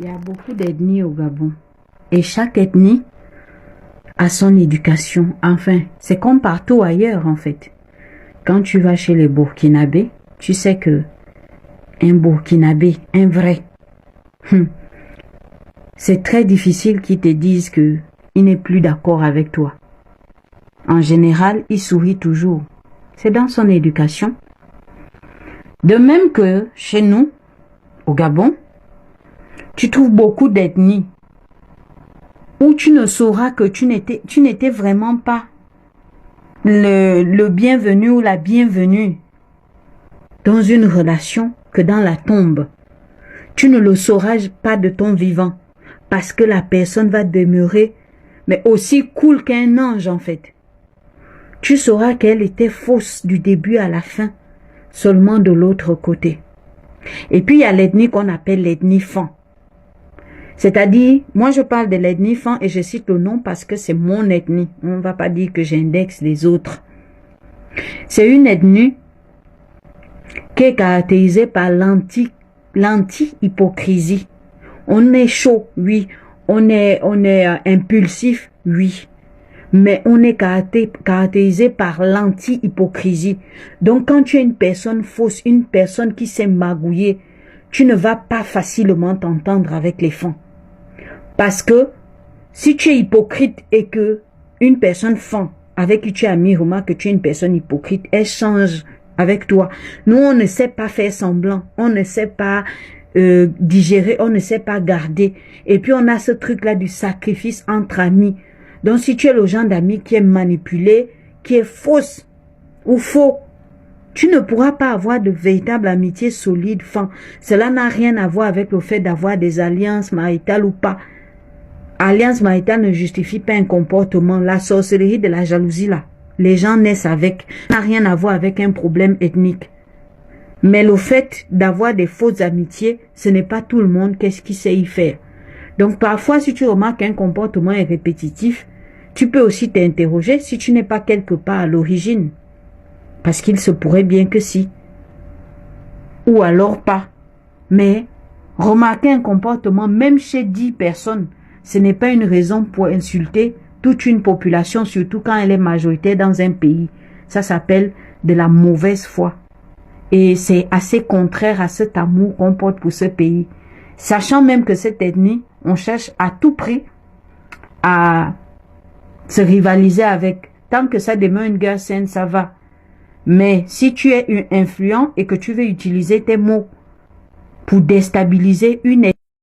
Il y a beaucoup d'ethnies au Gabon. Et chaque ethnie a son éducation. Enfin, c'est comme partout ailleurs en fait. Quand tu vas chez les Burkinabés, tu sais que un Burkinabé, un vrai, c'est très difficile qu'ils te disent que il n'est plus d'accord avec toi. En général, il sourit toujours. C'est dans son éducation. De même que chez nous, au Gabon, tu trouves beaucoup d'ethnies où tu ne sauras que tu n'étais vraiment pas le bienvenu ou la bienvenue dans une relation que dans la tombe. Tu ne le sauras pas de ton vivant parce que la personne va demeurer mais aussi cool qu'un ange en fait. Tu sauras qu'elle était fausse du début à la fin, seulement de l'autre côté. Et puis il y a l'ethnie qu'on appelle l'ethnie Fan. C'est-à-dire, moi je parle de l'ethnie Fan et je cite le nom parce que c'est mon ethnie. On ne va pas dire que j'indexe les autres. C'est une ethnie qui est caractérisée par l'anti-hypocrisie. On est chaud, oui. On est impulsif, oui. Mais on est caractérisé par l'anti-hypocrisie. Donc quand tu es une personne fausse, une personne qui s'est magouillée, tu ne vas pas facilement t'entendre avec les Fans. Parce que si tu es hypocrite et que une personne Fan avec qui tu es ami remarque que tu es une personne hypocrite, elle change avec toi. Nous, on ne sait pas faire semblant, on ne sait pas digérer, on ne sait pas garder. Et puis on a ce truc-là du sacrifice entre amis. Donc si tu es le genre d'ami qui est manipulé, qui est fausse ou faux, tu ne pourras pas avoir de véritable amitié solide, Fan. Cela n'a rien à voir avec le fait d'avoir des alliances maritales ou pas. Alliance maritale ne justifie pas un comportement. La sorcellerie de la jalousie là, les gens naissent avec, n'a rien à voir avec un problème ethnique. Mais le fait d'avoir des fausses amitiés, ce n'est pas tout le monde qui sait y faire. Donc parfois, si tu remarques qu'un comportement est répétitif, tu peux aussi t'interroger si tu n'es pas quelque part à l'origine. Parce qu'il se pourrait bien que si. Ou alors pas. Mais remarquer un comportement, même chez 10 personnes, ce n'est pas une raison pour insulter toute une population, surtout quand elle est majoritaire dans un pays. Ça s'appelle de la mauvaise foi. Et c'est assez contraire à cet amour qu'on porte pour ce pays. Sachant même que cette ethnie, on cherche à tout prix à se rivaliser avec. Tant que ça demeure une guerre saine, ça va. Mais si tu es influent et que tu veux utiliser tes mots pour déstabiliser une ethnie,